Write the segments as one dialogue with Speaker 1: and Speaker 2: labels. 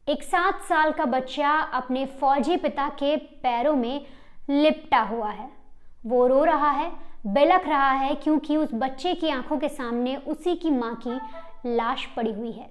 Speaker 1: एक 7 साल का बच्चा अपने फौजी पिता के पैरों में लिपटा हुआ है। वो रो रहा है, बिलख रहा है, क्योंकि उस बच्चे की आंखों के सामने उसी की माँ की लाश पड़ी हुई है।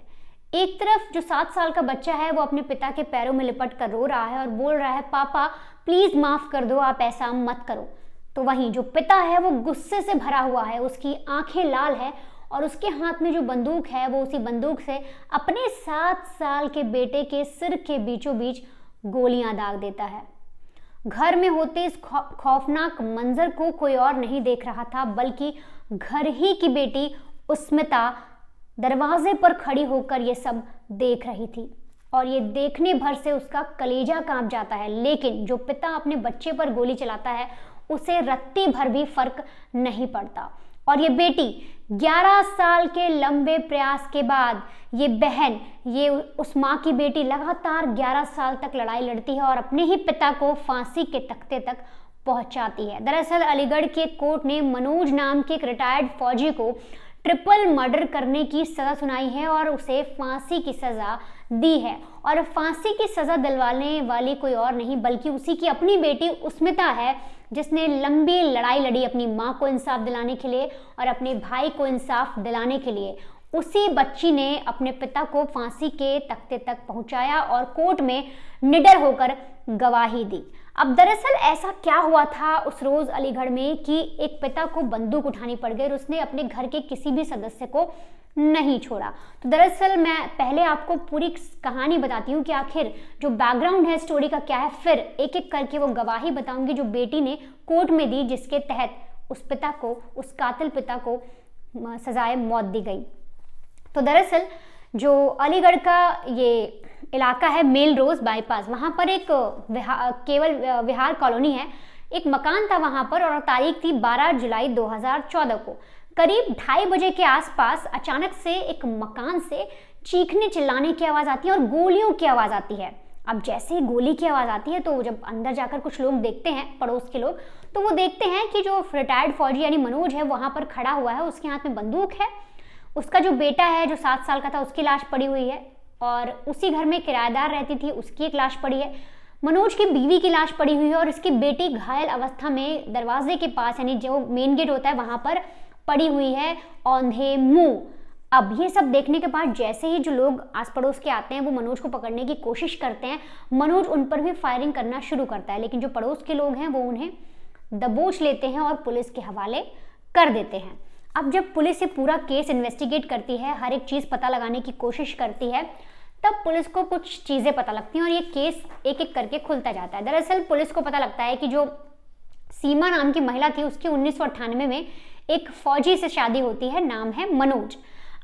Speaker 1: एक तरफ जो 7 साल का बच्चा है वो अपने पिता के पैरों में लिपट कर रो रहा है और बोल रहा है, पापा प्लीज माफ कर दो, आप ऐसा मत करो। तो वहीं जो पिता है वो गुस्से से भरा हुआ है, उसकी आंखें लाल है और उसके हाथ में जो बंदूक है वो उसी बंदूक से अपने 7 साल के बेटे के सिर के बीचों बीच गोलियां दाग देता है। घर में होते इस खौफनाक मंजर को कोई और नहीं देख रहा था, बल्कि घर ही की बेटी उस्मिता दरवाजे पर खड़ी होकर ये सब देख रही थी और ये देखने भर से उसका कलेजा कांप जाता है। लेकिन जो पिता अपने बच्चे पर गोली चलाता है उसे रत्ती भर भी फर्क नहीं पड़ता और ये बेटी 11 साल के लंबे प्रयास के बाद ये बहन, ये उस माँ की बेटी लगातार 11 साल तक लड़ाई लड़ती है और अपने ही पिता को फांसी के तख्ते तक पहुंचाती है। दरअसल अलीगढ़ के कोर्ट ने मनोज नाम के एक रिटायर्ड फौजी को ट्रिपल मर्डर करने की सजा सुनाई है और उसे फांसी की सजा दी है। और फांसी की सजा दिलवाने वाली कोई और नहीं बल्कि उसी की अपनी बेटी उस्मिता है, जिसने लंबी लड़ाई लड़ी अपनी माँ को इंसाफ दिलाने के लिए और अपने भाई को इंसाफ दिलाने के लिए। उसी बच्ची ने अपने पिता को फांसी के तख्ते तक पहुंचाया और कोर्ट में निडर होकर गवाही दी। अब दरअसल ऐसा क्या हुआ था उस रोज अलीगढ़ में कि एक पिता को बंदूक उठानी पड़ गई और उसने अपने घर के किसी भी सदस्य को नहीं छोड़ा। तो दरअसल मैं पहले आपको पूरी कहानी बताती हूँ कि आखिर जो बैकग्राउंड है स्टोरी का क्या है, फिर एक एक करके वो गवाही बताऊंगी जो बेटी ने कोर्ट में दी, जिसके तहत उस पिता को, उस कातिल पिता को सजाए मौत दी गई। तो दरअसल जो अलीगढ़ का ये इलाका है मेल रोज बाईपास, वहाँ पर एक केवल विहार कॉलोनी है, एक मकान था वहाँ पर और तारीख थी 12 जुलाई 2014 को। करीब 2:30 बजे के आसपास अचानक से एक मकान से चीखने चिल्लाने की आवाज़ आती है और गोलियों की आवाज़ आती है। अब जैसे ही गोली की आवाज़ आती है तो जब अंदर जाकर कुछ लोग देखते हैं, पड़ोस के लोग, तो वो देखते हैं कि जो रिटायर्ड फौजी यानी मनोज है वहाँ पर खड़ा हुआ है, उसके हाथ में बंदूक है, उसका जो बेटा है जो 7 साल का था उसकी लाश पड़ी हुई है और उसी घर में किराएदार रहती थी उसकी एक लाश पड़ी है, मनोज की बीवी की लाश पड़ी हुई है और इसकी बेटी घायल अवस्था में दरवाजे के पास यानी जो मेन गेट होता है वहाँ पर पड़ी हुई है औंधे मुंह। अब ये सब देखने के बाद जैसे ही जो लोग आस पड़ोस के आते हैं वो मनोज को पकड़ने की कोशिश करते हैं, मनोज उन पर भी फायरिंग करना शुरू करता है, लेकिन जो पड़ोस के लोग हैं वो उन्हें दबोच लेते हैं और पुलिस के हवाले कर देते हैं। अब जब पुलिस ये पूरा केस इन्वेस्टिगेट करती है, हर एक चीज़ पता लगाने की कोशिश करती है, तब पुलिस को कुछ चीज़ें पता लगती हैं और ये केस एक एक करके खुलता जाता है। दरअसल पुलिस को पता लगता है कि जो सीमा नाम की महिला थी उसकी 1998 में एक फौजी से शादी होती है, नाम है मनोज।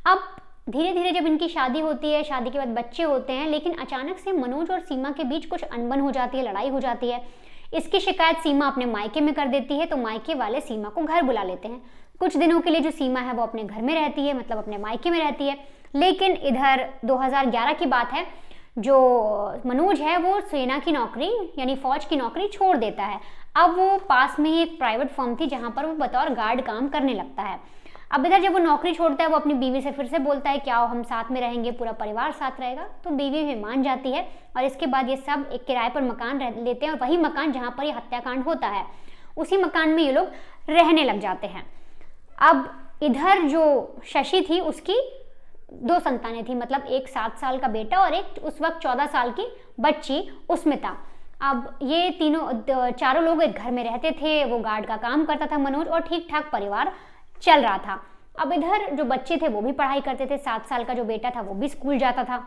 Speaker 1: अब धीरे धीरे जब इनकी शादी होती है, शादी के बाद बच्चे होते हैं, लेकिन अचानक से मनोज और सीमा के बीच कुछ अनबन हो जाती है, लड़ाई हो जाती है। इसकी शिकायत सीमा अपने मायके में कर देती है तो मायके वाले सीमा को घर बुला लेते हैं। कुछ दिनों के लिए जो सीमा है वो अपने घर में रहती है, मतलब अपने मायके में रहती है। लेकिन इधर 2011 की बात है, जो मनोज है वो सेना की नौकरी यानी फौज की नौकरी छोड़ देता है। अब वो पास में ही एक प्राइवेट फर्म थी जहाँ पर वो बतौर गार्ड काम करने लगता है। अब इधर जब वो नौकरी छोड़ता है वो अपनी बीवी से फिर से बोलता है कि आओ हम साथ में रहेंगे, पूरा परिवार साथ रहेगा, तो बीवी भी मान जाती है और इसके बाद ये सब एक किराए पर मकान लेते हैं और वही मकान जहाँ पर ये हत्याकांड होता है उसी मकान में ये लोग रहने लग जाते हैं। अब इधर जो शशि थी उसकी 2 संतानें थी, मतलब एक 7 साल का बेटा और एक उस वक्त 14 साल की बच्ची उस्मिता। अब ये चारों लोग एक घर में रहते थे, वो गार्ड का काम करता था मनोज और ठीक ठाक परिवार चल रहा था। अब इधर जो बच्चे थे वो भी पढ़ाई करते थे, 7 साल का जो बेटा था वो भी स्कूल जाता था।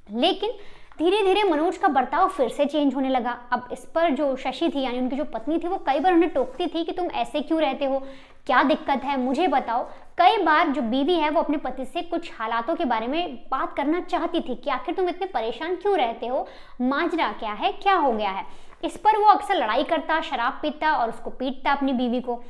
Speaker 1: लेकिन धीरे धीरे मनोज का बर्ताव फिर से चेंज होने लगा। अब इस पर जो शशि थी यानी उनकी जो पत्नी थी वो कई बार उन्हें टोकती थी कि तुम ऐसे क्यों रहते हो, क्या दिक्कत है, मुझे बताओ। कई बार जो बीवी है वो अपने पति से कुछ हालातों के बारे में बात करना चाहती थी कि आखिर तुम इतने परेशान क्यों रहते हो, माजरा क्या है, क्या हो गया है। इस पर वो अक्सर लड़ाई करता, शराब पीता और उसको पीटता अपनी बीवी को।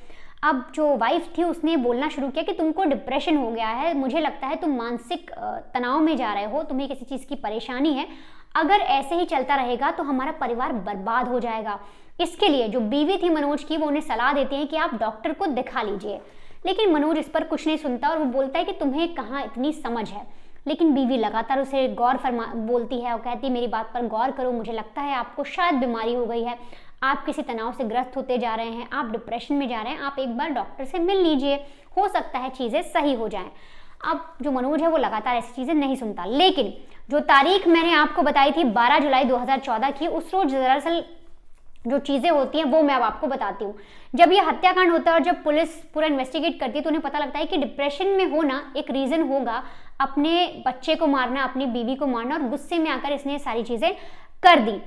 Speaker 1: अब जो वाइफ थी उसने बोलना शुरू किया कि तुमको डिप्रेशन हो गया है, मुझे लगता है तुम मानसिक तनाव में जा रहे हो, तुम्हें किसी चीज़ की परेशानी है, अगर ऐसे ही चलता रहेगा तो हमारा परिवार बर्बाद हो जाएगा। इसके लिए जो बीवी थी मनोज की वो उन्हें सलाह देती है कि आप डॉक्टर को दिखा लीजिए। लेकिन मनोज इस पर कुछ नहीं सुनता और वो बोलता है कि तुम्हें कहाँ इतनी समझ है। लेकिन बीवी लगातार उसे बोलती है और कहती है मेरी बात पर गौर करो, मुझे लगता है आपको शायद बीमारी हो गई है, आप किसी तनाव से ग्रस्त होते जा रहे हैं, आप डिप्रेशन में जा रहे हैं, आप एक बार डॉक्टर से मिल लीजिए, हो सकता है चीज़ें सही हो जाएं। अब जो मनोज है वो लगातार ऐसी चीज़ें नहीं सुनता, लेकिन जो तारीख मैंने आपको बताई थी 12 जुलाई 2014 की, उस रोज दरअसल जो चीज़ें होती हैं वो मैं अब आपको बताती हूँ। जब ये हत्याकांड होता है और जब पुलिस पूरा इन्वेस्टिगेट करती है तो उन्हें पता लगता है कि डिप्रेशन में होना एक रीज़न होगा, अपने बच्चे को मारना, अपनी बीवी को मारना, और गुस्से में आकर इसने ये सारी चीज़ें कर दी।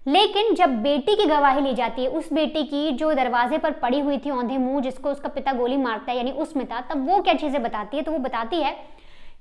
Speaker 1: लेकिन जब बेटी की गवाही ली जाती है, उस बेटी की जो दरवाजे पर पड़ी हुई थी औंधे मुंह, जिसको उसका पिता गोली मारता है, यानी उस्मिता, तब वो क्या चीज़ें बताती है, तो वो बताती है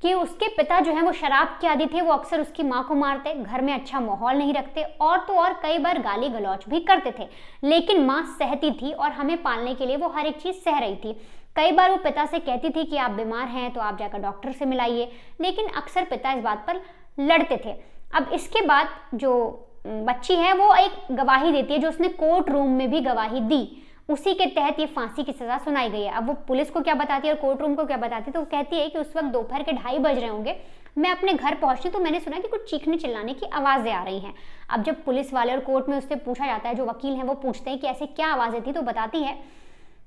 Speaker 1: कि उसके पिता जो है वो शराब के आदी थे, वो अक्सर उसकी माँ को मारते, घर में अच्छा माहौल नहीं रखते, और तो और कई बार गाली गलौज भी करते थे, लेकिन माँ सहती थी और हमें पालने के लिए वो हर एक चीज़ सह रही थी। कई बार वो पिता से कहती थी कि आप बीमार हैं तो आप जाकर डॉक्टर से मिलाइए, लेकिन अक्सर पिता इस बात पर लड़ते थे। अब इसके बाद जो बच्ची है वो एक गवाही देती है, जो उसने कोर्ट रूम में भी गवाही दी, उसी के तहत ये फांसी की सजा सुनाई गई है। अब वो पुलिस को क्या बताती है और कोर्ट रूम को क्या बताती है, तो वो कहती है कि उस वक्त दोपहर के 2:30 बज रहे होंगे, मैं अपने घर पहुंची तो मैंने सुना कि कुछ चीखने चिल्लाने की आवाज़ें आ रही हैं। अब जब पुलिस वाले और कोर्ट में उससे पूछा जाता है, जो वकील हैं वो पूछते हैं कि ऐसे क्या आवाज़ें थी, तो बताती है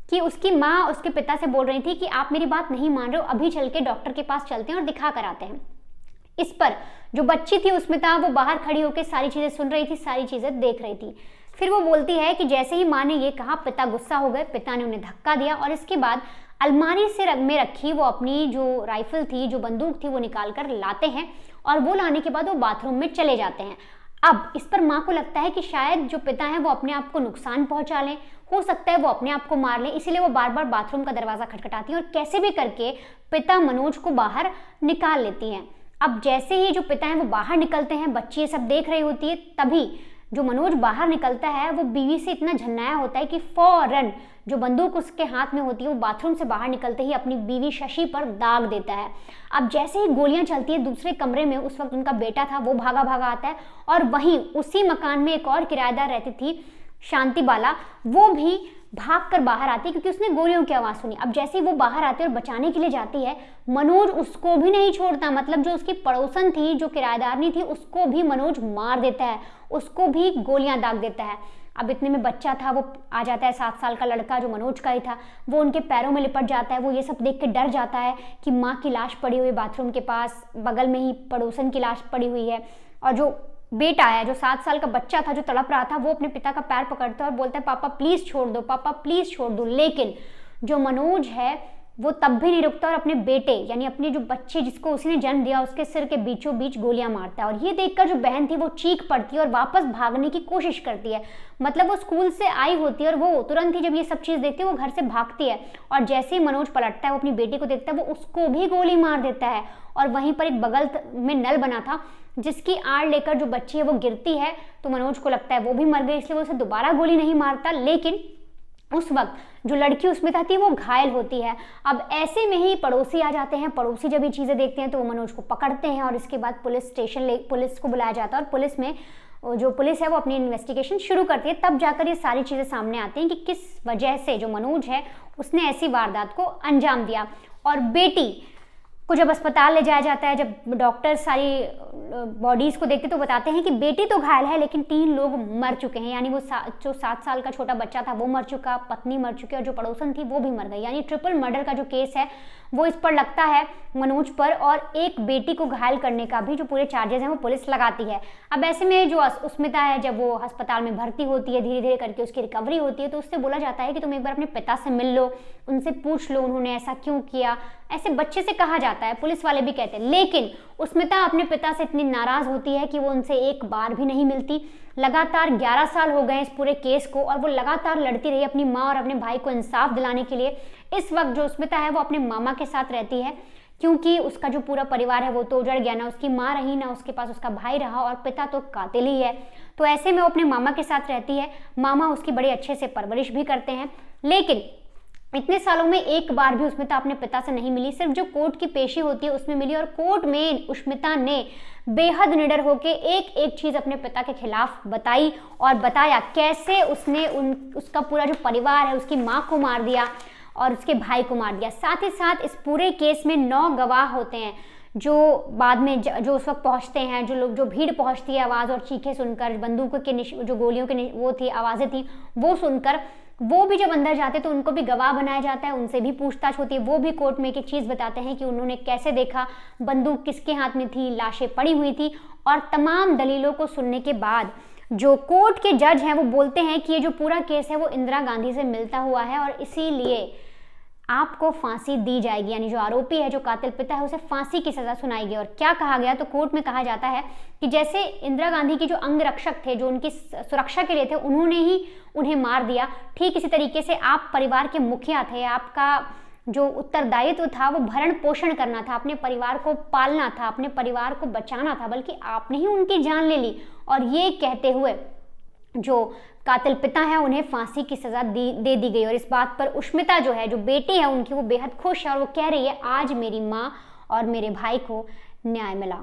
Speaker 1: कि उसकी माँ उसके पिता से बोल रही थी कि आप मेरी बात नहीं मान रहे हो, अभी चल के डॉक्टर के पास चलते हैं और दिखा कर आते हैं। इस पर जो बच्ची थी उस्मिता, वो बाहर खड़ी होकर सारी चीज़ें सुन रही थी, सारी चीज़ें देख रही थी। फिर वो बोलती है कि जैसे ही माँ ने ये कहा, पिता गुस्सा हो गए, पिता ने उन्हें धक्का दिया और इसके बाद अलमारी से में रखी वो अपनी जो राइफल थी, जो बंदूक थी, वो निकाल कर लाते हैं और वो लाने के बाद वो बाथरूम में चले जाते हैं। अब इस पर माँ को लगता है कि शायद जो पिता है वो अपने आप को नुकसान पहुंचा लें, हो सकता है वो अपने आप को मार लें, इसीलिए वो बार बार बाथरूम का दरवाज़ा खटखटाती हैं और कैसे भी करके पिता मनोज को बाहर निकाल लेती हैं। अब जैसे ही जो पिता हैं वो बाहर निकलते हैं, बच्ची ये सब देख रही होती है, तभी जो मनोज बाहर निकलता है वो बीवी से इतना झन्नाया होता है कि फौरन जो बंदूक उसके हाथ में होती है वो बाथरूम से बाहर निकलते ही अपनी बीवी शशि पर दाग देता है। अब जैसे ही गोलियां चलती है दूसरे कमरे में, उस वक्त उनका बेटा था, वो भागा भागा आता है और वहीं उसी मकान में एक और किराएदार रहती थी, शांति बाला, वो भी भाग कर बाहर आती है क्योंकि उसने गोलियों की आवाज़ सुनी। अब जैसे ही वो बाहर आती है और बचाने के लिए जाती है, मनोज उसको भी नहीं छोड़ता, मतलब जो उसकी पड़ोसन थी, जो किराएदारनी थी, उसको भी मनोज मार देता है, उसको भी गोलियां दाग देता है। अब इतने में बच्चा था, वो आ जाता है, 7 साल का लड़का जो मनोज का ही था, वो उनके पैरों में लिपट जाता है। वो ये सब देख के डर जाता है कि माँ की लाश पड़ी हुई है बाथरूम के पास, बगल में ही पड़ोसन की लाश पड़ी हुई है, और जो बेटा है, जो 7 साल का बच्चा था, जो तड़प रहा था, वो अपने पिता का पैर पकड़ता है और बोलता है पापा प्लीज़ छोड़ दो, पापा प्लीज़ छोड़ दो। लेकिन जो मनोज है वो तब भी नहीं रुकता और अपने बेटे, यानी अपने जो बच्चे जिसको उसने जन्म दिया, उसके सिर के बीचों बीच गोलियां मारता है। और ये देखकर जो बहन थी वो चीख पड़ती है और वापस भागने की कोशिश करती है। मतलब वो स्कूल से आई होती है और वो तुरंत ही जब ये सब चीज़ देखती है वो घर से भागती है, और जैसे ही मनोज पलटता है, वो अपनी बेटी को देखता है, वो उसको भी गोली मार देता है। और वहीं पर एक बगल में नल बना था, जिसकी आड़ लेकर जो बच्ची है वो गिरती है, तो मनोज को लगता है वो भी मर गई, इसलिए वो उसे दोबारा गोली नहीं मारता। लेकिन उस वक्त जो लड़की उसमें थी वो घायल होती है। अब ऐसे में ही पड़ोसी आ जाते हैं। पड़ोसी जब ये चीज़ें देखते हैं तो वो मनोज को पकड़ते हैं और इसके बाद पुलिस को बुलाया जाता है और पुलिस में जो पुलिस है वो अपनी इन्वेस्टिगेशन शुरू करती है। तब जाकर ये सारी चीज़ें सामने आती हैं कि किस वजह से जो मनोज है उसने ऐसी वारदात को अंजाम दिया। और बेटी को जब अस्पताल ले जाया जाता है, जब डॉक्टर सारी बॉडीज़ को देखते तो बताते हैं कि बेटी तो घायल है लेकिन 3 लोग मर चुके हैं, यानी वो जो 7 साल का छोटा बच्चा था वो मर चुका, पत्नी मर चुकी और जो पड़ोसन थी वो भी मर गई। यानी ट्रिपल मर्डर का जो केस है वो इस पर लगता है मनोज पर, और एक बेटी को घायल करने का भी जो पूरे चार्जेस हैं वो पुलिस लगाती है। अब ऐसे में जो उस्मिता है, जब वो अस्पताल में भर्ती होती है, धीरे धीरे करके उसकी रिकवरी होती है, तो उससे बोला जाता है कि तुम एक बार अपने पिता से मिल लो, उनसे पूछ लो उन्होंने ऐसा क्यों किया, ऐसे बच्चे से कहा जाता है, पुलिस वाले भी कहते हैं। लेकिन उस्मिता अपने पिता से इतनी नाराज होती है कि वो उनसे एक बार भी नहीं मिलती। लगातार 11 साल हो गए इस पूरे केस को और वो लगातार लड़ती रही अपनी माँ और अपने भाई को इंसाफ दिलाने के लिए। इस वक्त जो उस्मिता है वो अपने मामा के साथ रहती है, क्योंकि उसका जो पूरा परिवार है वो तो उजड़ गया, ना उसकी माँ रही, ना उसके पास उसका भाई रहा, और पिता तो कातिल ही है। तो ऐसे में वो अपने मामा के साथ रहती है। मामा उसकी बड़े अच्छे से परवरिश भी करते हैं। लेकिन इतने सालों में एक बार भी उस्मिता अपने पिता से नहीं मिली, सिर्फ जो कोर्ट की पेशी होती है उसमें मिली। और कोर्ट में उस्मिता ने बेहद निडर होकर एक एक चीज़ अपने पिता के खिलाफ बताई और बताया कैसे उसने उसका पूरा जो परिवार है, उसकी माँ को मार दिया और उसके भाई को मार दिया। साथ ही साथ इस पूरे केस में 9 गवाह होते हैं जो बाद में जो उस वक्त पहुंचते हैं, जो लोग, जो भीड़ पहुंचती है आवाज़ और चीखें सुनकर, बंदूक के जो गोलियों के वो थी आवाज़ें थी वो सुनकर, वो भी जब अंदर जाते तो उनको भी गवाह बनाया जाता है, उनसे भी पूछताछ होती है। वो भी कोर्ट में एक एक चीज़ बताते हैं कि उन्होंने कैसे देखा, बंदूक किसके हाथ में थी, लाशें पड़ी हुई थी। और तमाम दलीलों को सुनने के बाद जो कोर्ट के जज हैं वो बोलते हैं कि ये जो पूरा केस है वो इंदिरा गांधी से मिलता हुआ है और इसीलिए आपको फांसी दी जाएगी, यानी जो आरोपी है, जो कातिल पिता है, उसे फांसी की सजा सुनाएगी। और क्या कहा गया, तो कोर्ट में कहा जाता है कि जैसे इंदिरा गांधी की जो अंगरक्षक थे, जो उनकी सुरक्षा के लिए थे, उन्होंने ही उन्हें मार दिया, ठीक इसी तरीके से आप परिवार के मुखिया थे, आपका जो उत्तरदायित्व था वो भरण पोषण करना था, अपने परिवार को पालना था, अपने परिवार को बचाना था, बल्कि आपने ही उनकी जान ले ली। और ये कहते हुए जो कातिल पिता है उन्हें फांसी की सजा दे दी गई। और इस बात पर उष्मिता जो है, जो बेटी है उनकी, वो बेहद खुश है और वो कह रही है आज मेरी माँ और मेरे भाई को न्याय मिला।